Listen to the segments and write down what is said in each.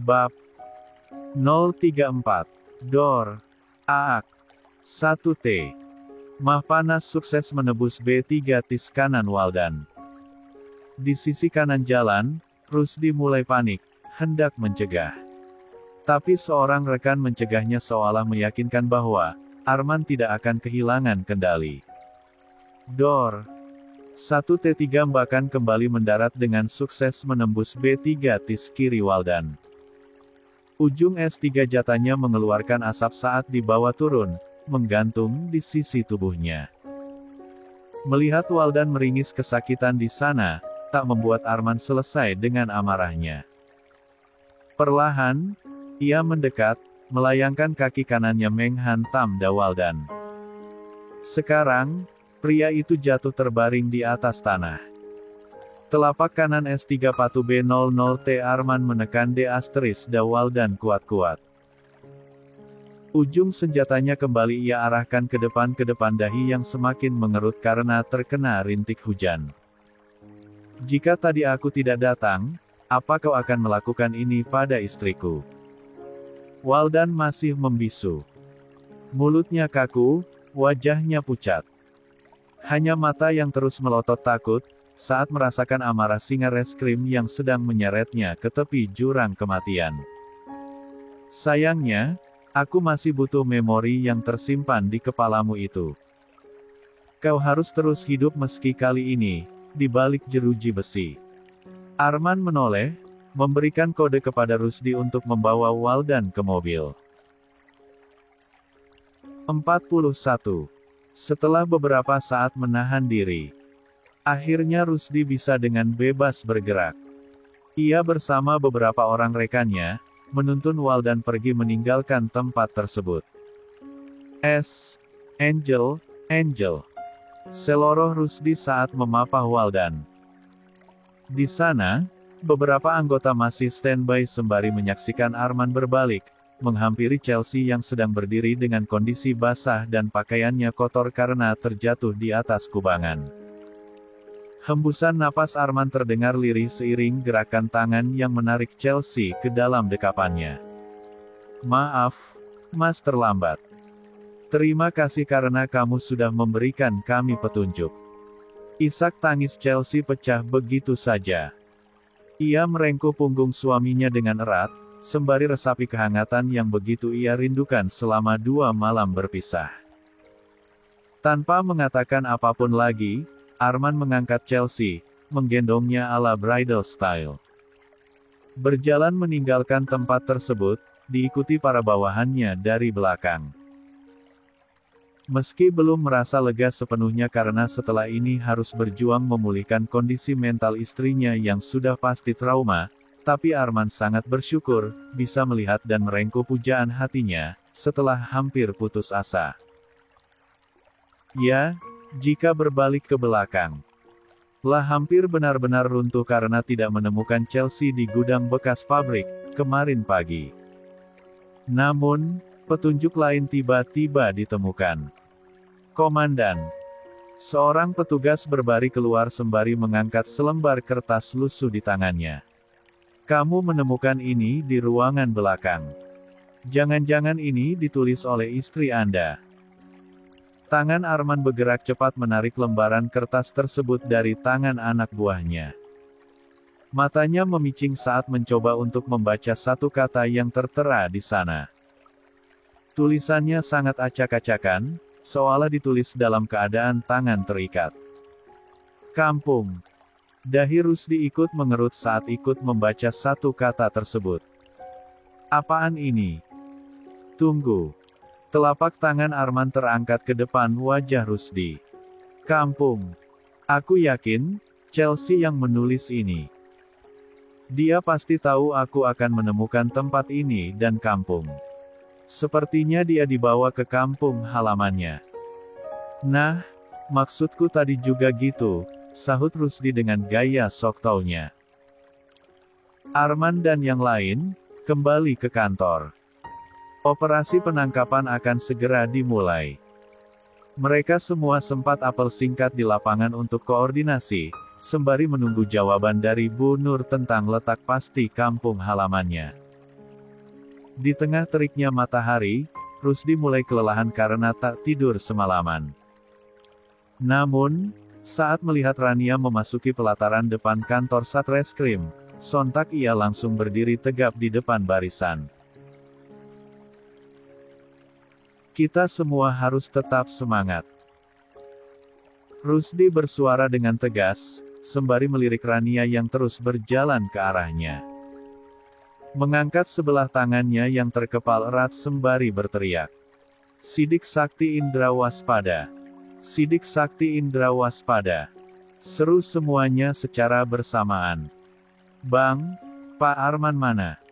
Bab 034. Dor. Aak. 1T. Mah panas sukses menebus B3 tis kanan Waldan. Di sisi kanan jalan, Rusdi mulai panik, hendak mencegah. Tapi seorang rekan mencegahnya seolah meyakinkan bahwa Arman tidak akan kehilangan kendali. Dor. 1T3 bahkan kembali mendarat dengan sukses menembus B3 tis kiri Waldan. Ujung S3 jatanya mengeluarkan asap saat dibawa turun, menggantung di sisi tubuhnya. Melihat Waldan meringis kesakitan di sana, tak membuat Arman selesai dengan amarahnya. Perlahan, ia mendekat, melayangkan kaki kanannya menghantam dada Waldan. Sekarang, pria itu jatuh terbaring di atas tanah. Telapak kanan S3 patu B00T Arman menekan D asteris da Waldan kuat-kuat. Ujung senjatanya kembali ia arahkan ke depan dahi yang semakin mengerut karena terkena rintik hujan. Jika tadi aku tidak datang, apa kau akan melakukan ini pada istriku? Waldan masih membisu. Mulutnya kaku, wajahnya pucat. Hanya mata yang terus melotot takut, saat merasakan amarah singa reskrim yang sedang menyeretnya ke tepi jurang kematian. Sayangnya, aku masih butuh memori yang tersimpan di kepalamu itu. Kau harus terus hidup meski kali ini, di balik jeruji besi. Arman menoleh, memberikan kode kepada Rusdi untuk membawa Waldan ke mobil. 41. Setelah beberapa saat menahan diri, akhirnya Rusdi bisa dengan bebas bergerak. Ia bersama beberapa orang rekannya, menuntun Waldan pergi meninggalkan tempat tersebut. Angel, seloroh Rusdi saat memapah Waldan. Di sana, beberapa anggota masih standby sembari menyaksikan Arman berbalik, menghampiri Chelsea yang sedang berdiri dengan kondisi basah dan pakaiannya kotor karena terjatuh di atas kubangan. Hembusan napas Arman terdengar lirih seiring gerakan tangan yang menarik Chelsea ke dalam dekapannya. Maaf, Mas terlambat. Terima kasih karena kamu sudah memberikan kami petunjuk. Isak tangis Chelsea pecah begitu saja. Ia merengkuh punggung suaminya dengan erat, sembari resapi kehangatan yang begitu ia rindukan selama 2 malam berpisah. Tanpa mengatakan apapun lagi, Arman mengangkat Chelsea, menggendongnya ala bridal style. Berjalan meninggalkan tempat tersebut, diikuti para bawahannya dari belakang. Meski belum merasa lega sepenuhnya karena setelah ini harus berjuang memulihkan kondisi mental istrinya yang sudah pasti trauma, tapi Arman sangat bersyukur, bisa melihat dan merengkuh pujaan hatinya, setelah hampir putus asa. Ya, jika berbalik ke belakang, lah hampir benar-benar runtuh karena tidak menemukan Chelsea di gudang bekas pabrik, kemarin pagi. Namun, petunjuk lain tiba-tiba ditemukan. Komandan. Seorang petugas berbaris keluar sembari mengangkat selembar kertas lusuh di tangannya. Kamu menemukan ini di ruangan belakang. Jangan-jangan ini ditulis oleh istri Anda. Tangan Arman bergerak cepat menarik lembaran kertas tersebut dari tangan anak buahnya. Matanya memicing saat mencoba untuk membaca satu kata yang tertera di sana. Tulisannya sangat acak-acakan, seolah ditulis dalam keadaan tangan terikat. Kampung. Dahi Rusdi ikut mengerut saat ikut membaca satu kata tersebut. Apaan ini? Tunggu. Telapak tangan Arman terangkat ke depan wajah Rusdi. Kampung. Aku yakin, Chelsea yang menulis ini. Dia pasti tahu aku akan menemukan tempat ini dan kampung. Sepertinya dia dibawa ke kampung halamannya. Nah, maksudku tadi juga gitu, sahut Rusdi dengan gaya sok taunya. Arman dan yang lain, kembali ke kantor. Operasi penangkapan akan segera dimulai. Mereka semua sempat apel singkat di lapangan untuk koordinasi, sembari menunggu jawaban dari Bu Nur tentang letak pasti kampung halamannya. Di tengah teriknya matahari, Rusdi mulai kelelahan karena tak tidur semalaman. Namun, saat melihat Rania memasuki pelataran depan kantor Satreskrim, sontak ia langsung berdiri tegap di depan barisan. Kita semua harus tetap semangat. Rusdi bersuara dengan tegas, sembari melirik Rania yang terus berjalan ke arahnya. Mengangkat sebelah tangannya yang terkepal erat sembari berteriak. Sidik Sakti Indra waspada. Sidik Sakti Indra waspada. Seru semuanya secara bersamaan. Bang, Pak Arman mana?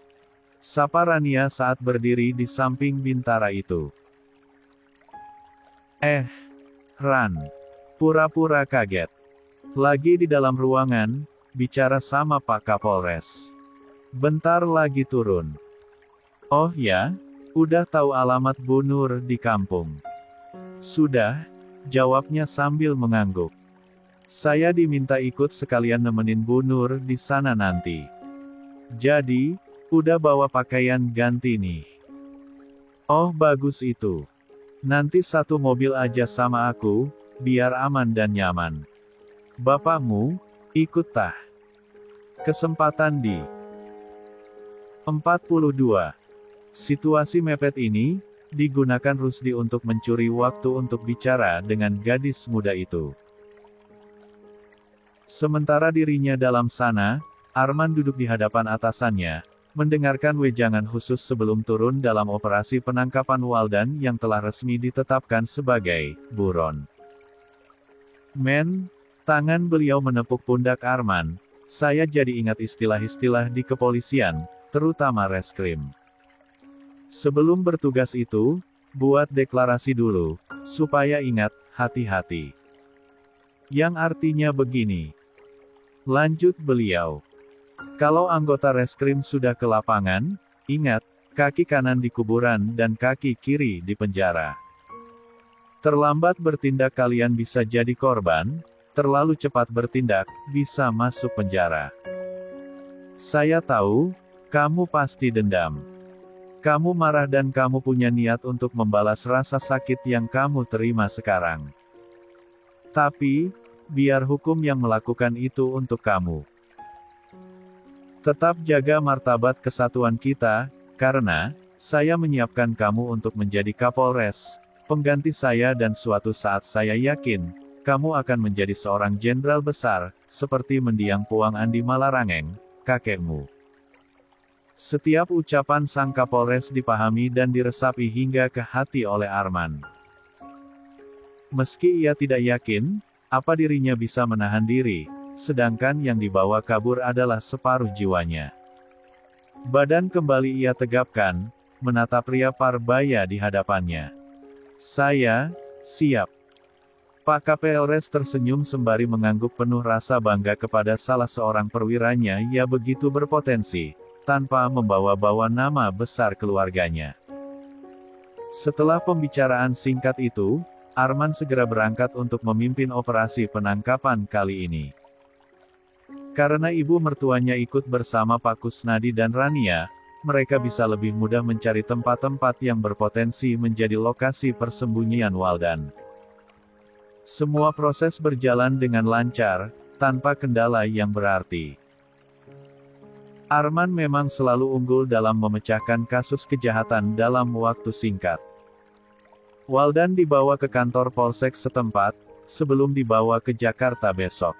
Sapa Rania saat berdiri di samping bintara itu. Ran. Pura-pura kaget. Lagi di dalam ruangan, bicara sama Pak Kapolres. Bentar lagi turun. Oh ya? Udah tahu alamat Bu Nur di kampung? Sudah, jawabnya sambil mengangguk. Saya diminta ikut sekalian nemenin Bu Nur di sana nanti. Jadi, udah bawa pakaian ganti nih. Oh bagus itu. Nanti satu mobil aja sama aku, biar aman dan nyaman. Bapakmu, ikut tah. Kesempatan di 42. Situasi mepet ini, digunakan Rusdi untuk mencuri waktu untuk bicara dengan gadis muda itu. Sementara dirinya dalam sana, Arman duduk di hadapan atasannya, mendengarkan wejangan khusus sebelum turun dalam operasi penangkapan Waldan yang telah resmi ditetapkan sebagai buron. Tangan beliau menepuk pundak Arman. Saya jadi ingat istilah-istilah di kepolisian, terutama reskrim. Sebelum bertugas itu, buat deklarasi dulu, supaya ingat, hati-hati. Yang artinya begini. Lanjut beliau. Kalau anggota reskrim sudah ke lapangan, ingat, kaki kanan di kuburan dan kaki kiri di penjara. Terlambat bertindak kalian bisa jadi korban, terlalu cepat bertindak, bisa masuk penjara. Saya tahu, kamu pasti dendam. Kamu marah dan kamu punya niat untuk membalas rasa sakit yang kamu terima sekarang. Tapi, biar hukum yang melakukan itu untuk kamu. Tetap jaga martabat kesatuan kita, karena, saya menyiapkan kamu untuk menjadi Kapolres, pengganti saya dan suatu saat saya yakin, kamu akan menjadi seorang jenderal besar, seperti mendiang Puang Andi Malarangeng, kakekmu. Setiap ucapan sang Kapolres dipahami dan diresapi hingga ke hati oleh Arman. Meski ia tidak yakin, apa dirinya bisa menahan diri, sedangkan yang dibawa kabur adalah separuh jiwanya. Badan kembali ia tegapkan, menatap pria Parbaya di hadapannya. Saya, siap. Pak Kapolres tersenyum sembari mengangguk penuh rasa bangga kepada salah seorang perwiranya yang begitu berpotensi, tanpa membawa-bawa nama besar keluarganya. Setelah pembicaraan singkat itu, Arman segera berangkat untuk memimpin operasi penangkapan kali ini. Karena ibu mertuanya ikut bersama Pak Kusnadi dan Rania, mereka bisa lebih mudah mencari tempat-tempat yang berpotensi menjadi lokasi persembunyian Waldan. Semua proses berjalan dengan lancar, tanpa kendala yang berarti. Arman memang selalu unggul dalam memecahkan kasus kejahatan dalam waktu singkat. Waldan dibawa ke kantor polsek setempat, sebelum dibawa ke Jakarta besok.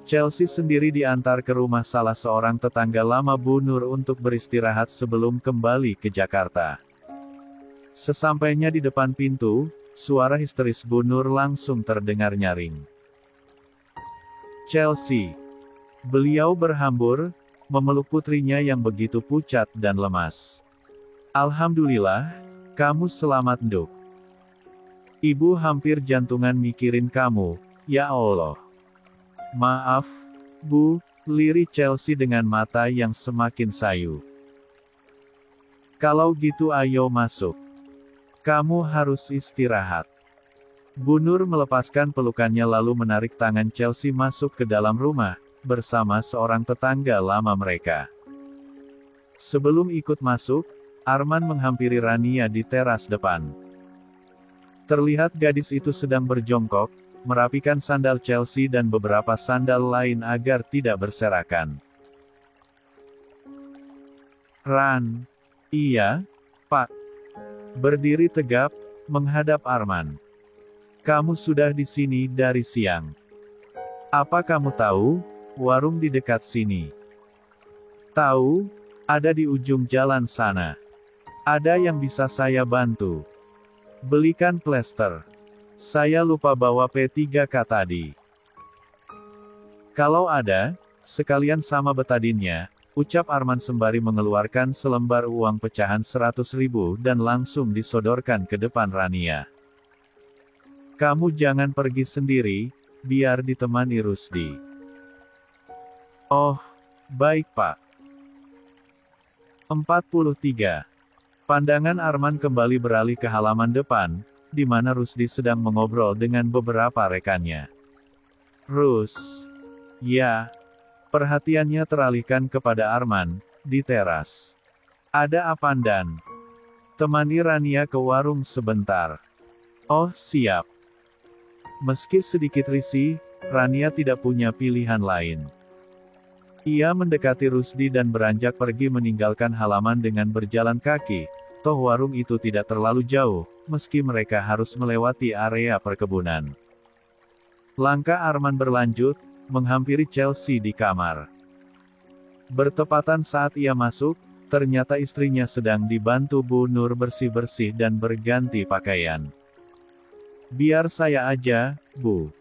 Chelsea sendiri diantar ke rumah salah seorang tetangga lama Bu Nur untuk beristirahat sebelum kembali ke Jakarta. Sesampainya di depan pintu, suara histeris Bu Nur langsung terdengar nyaring. Chelsea. Beliau berhambur, memeluk putrinya yang begitu pucat dan lemas. Alhamdulillah, kamu selamat Nduk. Ibu hampir jantungan mikirin kamu, ya Allah. Maaf, Bu, lirik Chelsea dengan mata yang semakin sayu. Kalau gitu ayo masuk. Kamu harus istirahat. Bu Nur melepaskan pelukannya lalu menarik tangan Chelsea masuk ke dalam rumah, bersama seorang tetangga lama mereka. Sebelum ikut masuk, Arman menghampiri Rania di teras depan. Terlihat gadis itu sedang berjongkok, merapikan sandal Chelsea dan beberapa sandal lain agar tidak berserakan. "Ran." "Iya, Pak." Berdiri tegap, menghadap Arman. "Kamu sudah di sini dari siang. Apa kamu tahu, warung di dekat sini?" "Tahu, ada di ujung jalan sana. Ada yang bisa saya bantu?" "Belikan plester. Saya lupa bawa P3K tadi." "Kalau ada, sekalian sama betadinnya," ucap Arman sembari mengeluarkan selembar uang pecahan 100.000 dan langsung disodorkan ke depan Rania. "Kamu jangan pergi sendiri, biar ditemani Rusdi." "Oh, baik Pak." 43. Pandangan Arman kembali beralih ke halaman depan, di mana Rusdi sedang mengobrol dengan beberapa rekannya. "Rus." "Ya." Perhatiannya teralihkan kepada Arman, di teras. "Ada apa Dan?" "Temani Rania ke warung sebentar." "Oh, siap." Meski sedikit risih, Rania tidak punya pilihan lain. Ia mendekati Rusdi dan beranjak pergi meninggalkan halaman dengan berjalan kaki, toh warung itu tidak terlalu jauh, meski mereka harus melewati area perkebunan. Langkah Arman berlanjut, menghampiri Chelsea di kamar. Bertepatan saat ia masuk, ternyata istrinya sedang dibantu Bu Nur bersih-bersih dan berganti pakaian. "Biar saya aja, Bu."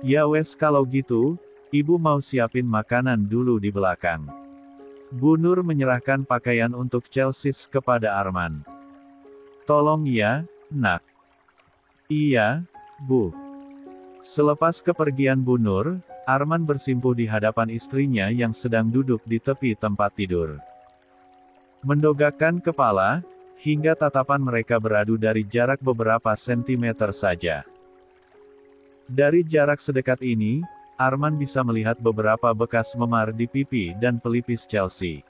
"Ya wes kalau gitu, Ibu mau siapin makanan dulu di belakang." Bu Nur menyerahkan pakaian untuk Chelsea kepada Arman. "Tolong ya, Nak." "Iya, Bu." Selepas kepergian Bu Nur, Arman bersimpuh di hadapan istrinya yang sedang duduk di tepi tempat tidur. Mendongakkan kepala, hingga tatapan mereka beradu dari jarak beberapa sentimeter saja. Dari jarak sedekat ini, Arman bisa melihat beberapa bekas memar di pipi dan pelipis Chelsea.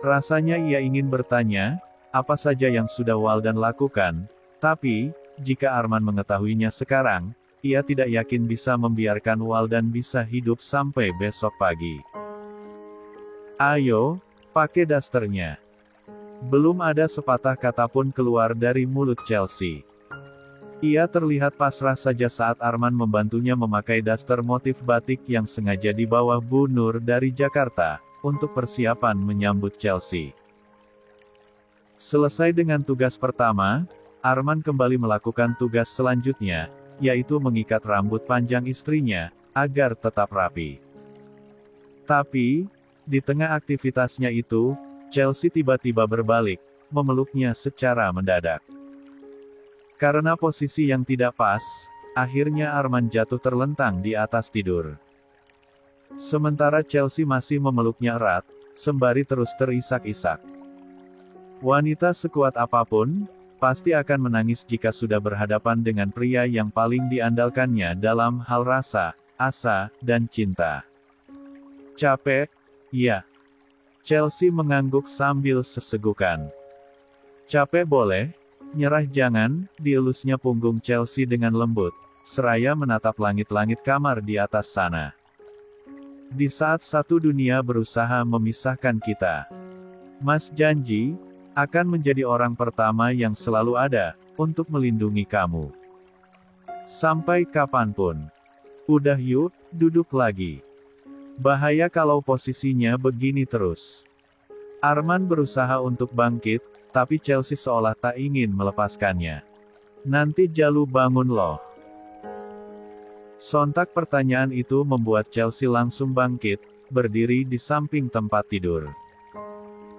Rasanya ia ingin bertanya, apa saja yang sudah Waldan lakukan, tapi, jika Arman mengetahuinya sekarang, ia tidak yakin bisa membiarkan Waldan bisa hidup sampai besok pagi. "Ayo, pakai dasternya." Belum ada sepatah kata pun keluar dari mulut Chelsea. Ia terlihat pasrah saja saat Arman membantunya memakai daster motif batik yang sengaja dibawa Bu Nur dari Jakarta, untuk persiapan menyambut Chelsea. Selesai dengan tugas pertama, Arman kembali melakukan tugas selanjutnya, yaitu mengikat rambut panjang istrinya, agar tetap rapi. Tapi, di tengah aktivitasnya itu, Chelsea tiba-tiba berbalik, memeluknya secara mendadak. Karena posisi yang tidak pas, akhirnya Arman jatuh terlentang di atas tidur. Sementara Chelsea masih memeluknya erat, sembari terus terisak-isak. Wanita sekuat apapun, pasti akan menangis jika sudah berhadapan dengan pria yang paling diandalkannya dalam hal rasa, asa, dan cinta. "Capek?" "Ya." Chelsea mengangguk sambil sesegukan. "Capek boleh, nyerah jangan," dielusnya punggung Chelsea dengan lembut, seraya menatap langit-langit kamar di atas sana. "Di saat satu dunia berusaha memisahkan kita, Mas janji, akan menjadi orang pertama yang selalu ada, untuk melindungi kamu. Sampai kapanpun." "Udah yuk, duduk lagi. Bahaya kalau posisinya begini terus." Arman berusaha untuk bangkit, tapi Chelsea seolah tak ingin melepaskannya. "Nanti Jalu bangun loh." Sontak pertanyaan itu membuat Chelsea langsung bangkit, berdiri di samping tempat tidur.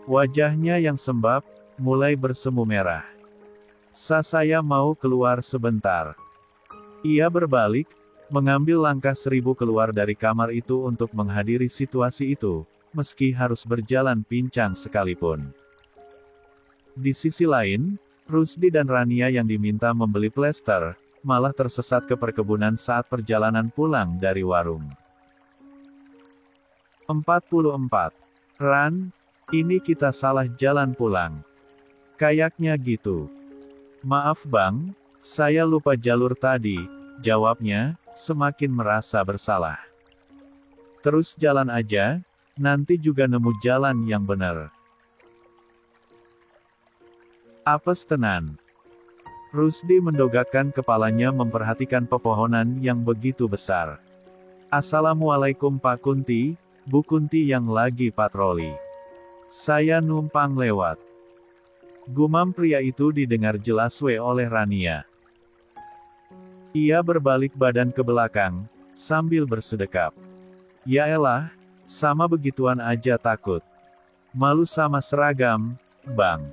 Wajahnya yang sembab, mulai bersemu merah. Saya mau keluar sebentar." Ia berbalik, mengambil langkah 1000 keluar dari kamar itu untuk menghadiri situasi itu, meski harus berjalan pincang sekalipun. Di sisi lain, Rusdi dan Rania yang diminta membeli plester, malah tersesat ke perkebunan saat perjalanan pulang dari warung. 44. "Ran, Ini kita salah jalan pulang. Kayaknya gitu. Maaf bang, saya lupa jalur tadi, jawabnya, semakin merasa bersalah. Terus jalan aja, nanti juga nemu jalan yang benar. Apes tenan. Rusdi mendongakkan kepalanya memperhatikan pepohonan yang begitu besar. Assalamualaikum Pak Kunti, Bu Kunti yang lagi patroli. Saya numpang lewat. Gumam pria itu didengar jelas oleh Rania. Ia berbalik badan ke belakang, sambil bersedekap. Yaelah, sama begituan aja takut. Malu sama seragam, bang.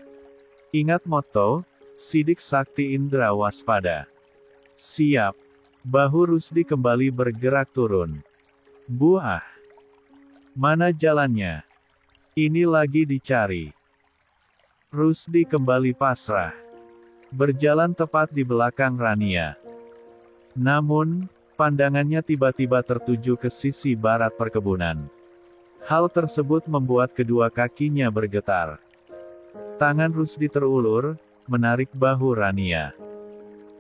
Ingat motto, sidik sakti indra waspada. Siap. Bahu Rusdi kembali bergerak turun. Buah. Mana jalannya? Ini lagi dicari. Rusdi kembali pasrah. Berjalan tepat di belakang Rania. Namun, pandangannya tiba-tiba tertuju ke sisi barat perkebunan. Hal tersebut membuat kedua kakinya bergetar. Tangan Rusdi terulur, menarik bahu Rania.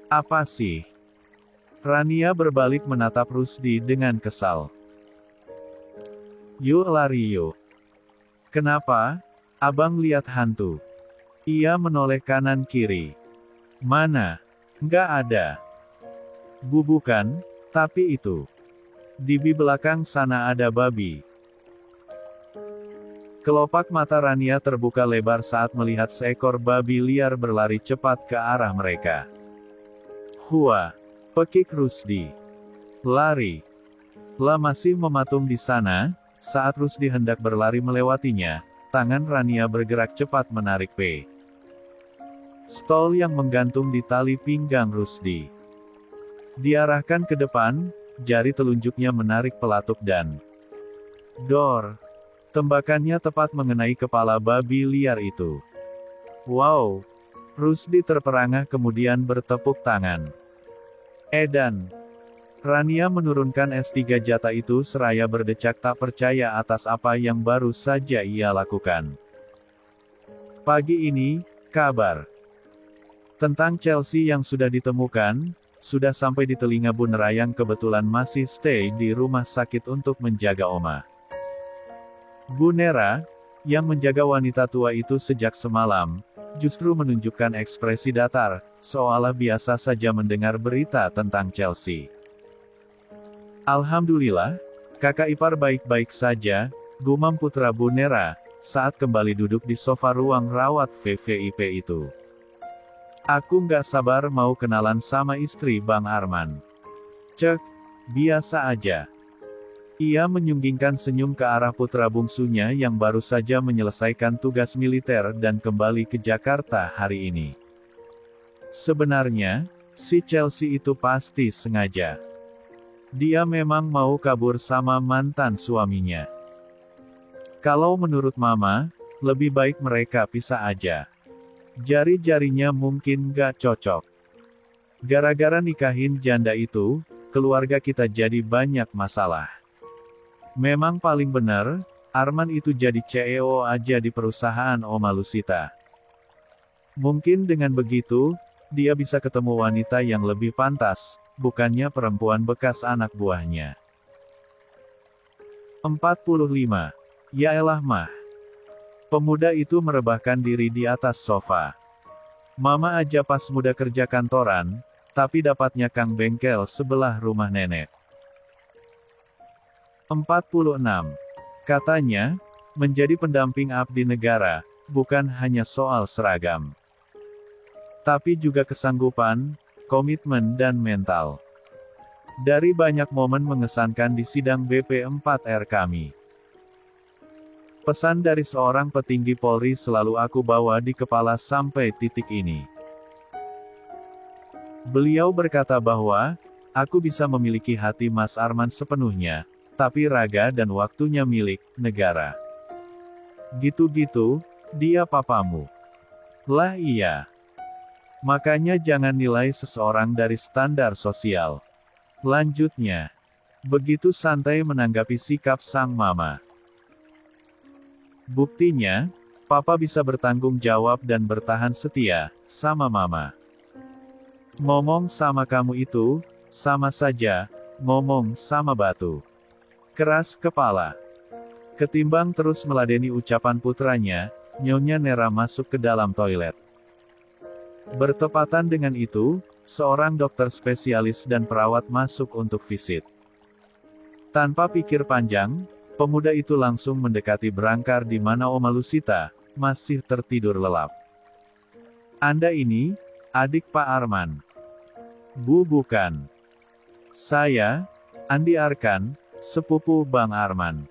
Apa sih? Rania berbalik menatap Rusdi dengan kesal. Yuk lari yuk. Kenapa? Abang lihat hantu. Ia menoleh kanan kiri. Mana? Nggak ada. Bukan, tapi itu. Di belakang sana ada babi. Kelopak mata Rania terbuka lebar saat melihat seekor babi liar berlari cepat ke arah mereka. Hua! Pekik Rusdi. Lari. Lah masih mematung di sana, saat Rusdi hendak berlari melewatinya, tangan Rania bergerak cepat menarik stol yang menggantung di tali pinggang Rusdi. Diarahkan ke depan, jari telunjuknya menarik pelatuk dan dor. Tembakannya tepat mengenai kepala babi liar itu. Wow! Rusdi terperangah kemudian bertepuk tangan. Edan. Rania menurunkan S3 jata itu seraya berdecak tak percaya atas apa yang baru saja ia lakukan. Pagi ini, kabar tentang Chelsea yang sudah ditemukan, sudah sampai di telinga Bu Nera yang kebetulan masih stay di rumah sakit untuk menjaga Oma. Bu Nera, yang menjaga wanita tua itu sejak semalam, justru menunjukkan ekspresi datar, seolah biasa saja mendengar berita tentang Chelsea. Alhamdulillah, kakak ipar baik-baik saja, gumam putra Bu Nera, saat kembali duduk di sofa ruang rawat VVIP itu. Aku nggak sabar mau kenalan sama istri Bang Arman. Cek, biasa aja. Ia menyunggingkan senyum ke arah putra bungsunya yang baru saja menyelesaikan tugas militer dan kembali ke Jakarta hari ini. Sebenarnya, si Chelsea itu pasti sengaja. Dia memang mau kabur sama mantan suaminya. Kalau menurut Mama, lebih baik mereka pisah aja. Jari-jarinya mungkin gak cocok. Gara-gara nikahin janda itu, keluarga kita jadi banyak masalah. Memang paling benar, Arman itu jadi CEO aja di perusahaan Oma Lusita. Mungkin dengan begitu, dia bisa ketemu wanita yang lebih pantas, bukannya perempuan bekas anak buahnya. 45. Yaelah mah. Pemuda itu merebahkan diri di atas sofa. Mama aja pas muda kerja kantoran, tapi dapatnya kang bengkel sebelah rumah nenek. 46. Katanya, menjadi pendamping abdi negara, bukan hanya soal seragam. Tapi juga kesanggupan, komitmen dan mental. Dari banyak momen mengesankan di sidang BP4R kami. Pesan dari seorang petinggi Polri selalu aku bawa di kepala sampai titik ini. Beliau berkata bahwa, aku bisa memiliki hati Mas Arman sepenuhnya, tapi raga dan waktunya milik negara. Gitu-gitu, dia papamu. Lah iya. Makanya jangan nilai seseorang dari standar sosial. Lanjutnya, begitu santai menanggapi sikap sang mama. Buktinya, Papa bisa bertanggung jawab dan bertahan setia sama Mama. Ngomong sama kamu itu, sama saja, ngomong sama batu. Keras kepala. Ketimbang terus meladeni ucapan putranya, Nyonya Nera masuk ke dalam toilet. Bertepatan dengan itu, seorang dokter spesialis dan perawat masuk untuk visit. Tanpa pikir panjang, pemuda itu langsung mendekati berangkar di mana Oma Lusita masih tertidur lelap. Anda ini, adik Pak Arman? Bu, bukan. Saya, Andi Arkan, sepupu Bang Arman.